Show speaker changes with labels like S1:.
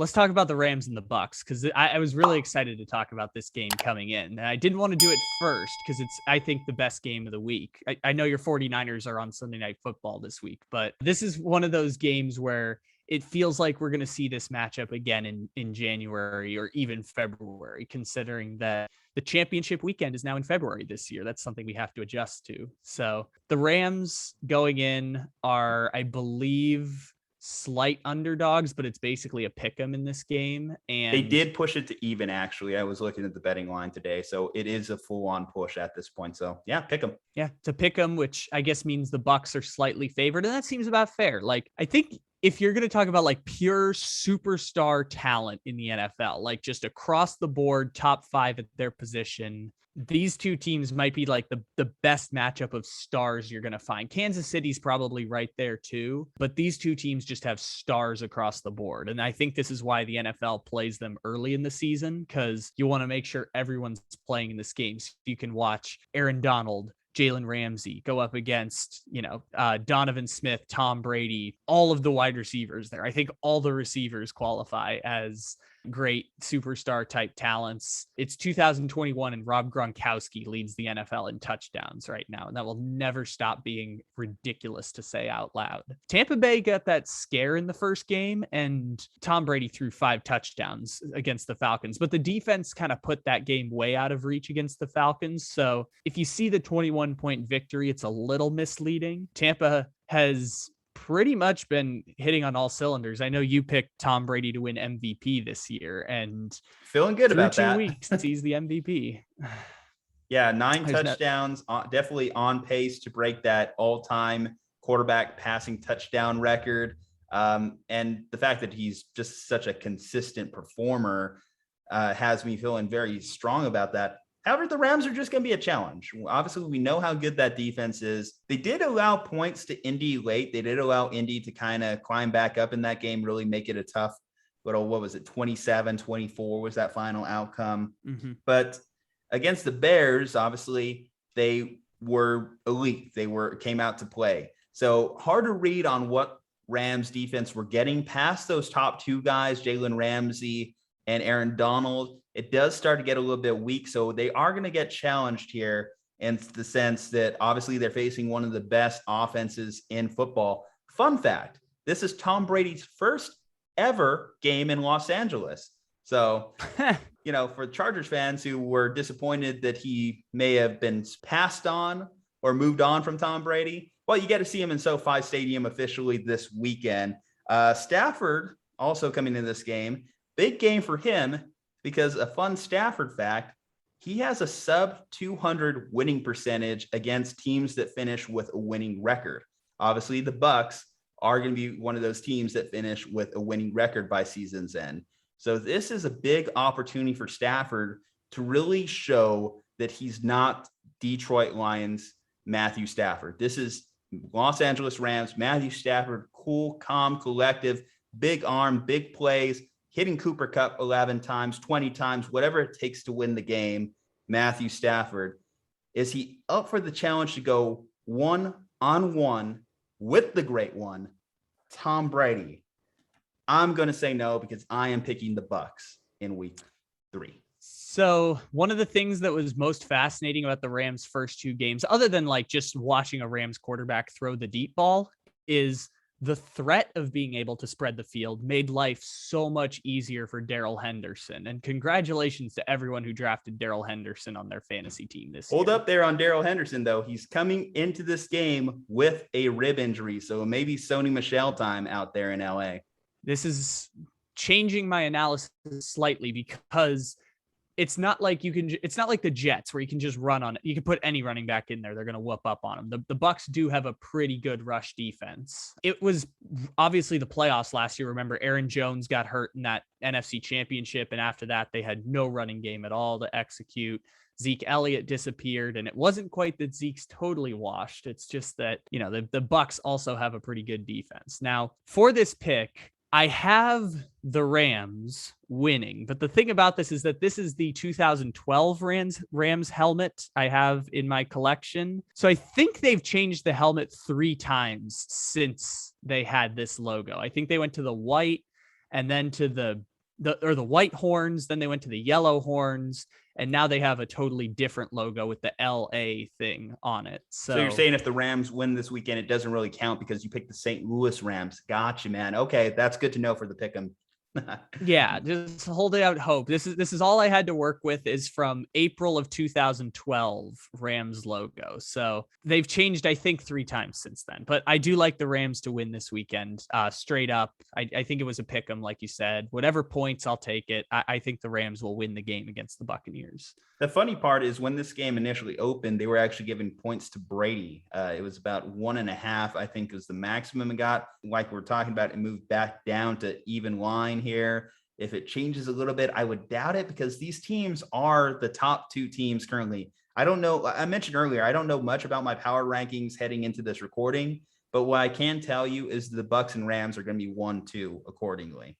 S1: let's talk about the Rams and the Bucs, because I was really excited to talk about this game coming in. And I didn't want to do it first because it's, I think, the best game of the week. I know your 49ers are on Sunday Night Football this week, but this is one of those games where it feels like we're going to see this matchup again in January or even February, considering that the championship weekend is now in February this year. That's something we have to adjust to. So the Rams going in are, I believe, slight underdogs, but it's basically a pick 'em in this game. And
S2: they did push it to even, actually. I was looking at the betting line today, so it is a full-on push at this point. So yeah, pick them.
S1: Yeah, to pick them, which I guess means the Bucs are slightly favored, and that seems about fair. Like, I think if you're going to talk about like pure superstar talent in the NFL, like just across the board, top 5 at their position, these two teams might be like the best matchup of stars you're going to find. Kansas City's probably right there too, but these two teams just have stars across the board. And I think this is why the NFL plays them early in the season, because you want to make sure everyone's playing in this game so you can watch Aaron Donald, Jalen Ramsey go up against, Donovan Smith, Tom Brady, all of the wide receivers there. I think all the receivers qualify as great superstar type talents. It's 2021 and Rob Gronkowski leads the NFL in touchdowns right now. And that will never stop being ridiculous to say out loud. Tampa Bay got that scare in the first game and Tom Brady threw 5 touchdowns against the Falcons, but the defense kind of put that game way out of reach against the Falcons. So if you see the 21-point victory, it's a little misleading. Tampa has pretty much been hitting on all cylinders. I know you picked Tom Brady to win MVP this year, and
S2: feeling good about that.
S1: 2 weeks, he's the MVP.
S2: Yeah, 9 touchdowns, definitely on pace to break that all-time quarterback passing touchdown record. And the fact that he's just such a consistent performer has me feeling very strong about that. However, the Rams are just going to be a challenge. Obviously, we know how good that defense is. They did allow points to Indy late. They did allow Indy to kind of climb back up in that game, really make it a tough little, 27-24 was that final outcome. Mm-hmm. But against the Bears, obviously, they were elite. They came out to play. So hard to read on what Rams defense were getting past those top 2 guys, Jalen Ramsey and Aaron Donald. It does start to get a little bit weak. So they are going to get challenged here in the sense that obviously they're facing one of the best offenses in football. Fun fact, this is Tom Brady's first ever game in Los Angeles. So, for Chargers fans who were disappointed that he may have been passed on or moved on from Tom Brady, well, you get to see him in SoFi Stadium officially this weekend. Stafford also coming in this game. Big game for him, because a fun Stafford fact, he has a sub 200 winning percentage against teams that finish with a winning record. Obviously, the Bucs are going to be one of those teams that finish with a winning record by season's end. So this is a big opportunity for Stafford to really show that he's not Detroit Lions Matthew Stafford. This is Los Angeles Rams Matthew Stafford, cool, calm, collective, big arm, big plays, hitting Cooper Kupp 11 times, 20 times, whatever it takes to win the game. Matthew Stafford, is he up for the challenge to go 1-on-1 with the great one, Tom Brady? I'm going to say no, because I am picking the Bucs in week 3.
S1: So one of the things that was most fascinating about the Rams' first 2 games, other than like just watching a Rams quarterback throw the deep ball, is the threat of being able to spread the field made life so much easier for Darrell Henderson. And congratulations to everyone who drafted Darrell Henderson on their fantasy team this year.
S2: Hold up there on Darrell Henderson, though. He's coming into this game with a rib injury. So maybe Sony Michel time out there in LA.
S1: This is changing my analysis slightly, because it's not like it's not like the Jets where you can just run on it. You can put any running back in there. They're going to whoop up on them. The Bucs do have a pretty good rush defense. It was obviously the playoffs last year. Remember, Aaron Jones got hurt in that NFC Championship. And after that, they had no running game at all to execute. Zeke Elliott disappeared, and it wasn't quite that Zeke's totally washed. It's just that, the Bucs also have a pretty good defense. Now, for this pick, I have the Rams winning, but the thing about this is that this is the 2012 Rams helmet I have in my collection. So I think they've changed the helmet 3 times since they had this logo. I think they went to the white and then to the the white horns, then they went to the yellow horns, and now they have a totally different logo with the LA thing on it.
S2: So you're saying if the Rams win this weekend, it doesn't really count because you picked the St. Louis Rams. Gotcha, man. Okay, that's good to know for the pick'em.
S1: Yeah, just holding out hope. This is all I had to work with is from April of 2012 Rams logo. So they've changed, I think, 3 times since then. But I do like the Rams to win this weekend. Straight up, I think it was a pick 'em, like you said. Whatever points, I'll take it. I think the Rams will win the game against the Buccaneers.
S2: The funny part is when this game initially opened, they were actually giving points to Brady. It was about 1.5, I think, was the maximum it got. Like we're talking about, it moved back down to even line here. If it changes a little bit, I would doubt it because these teams are the top 2 teams currently. I don't know. I mentioned earlier, I don't know much about my power rankings heading into this recording, but what I can tell you is the Bucs and Rams are going to be 1-2 accordingly.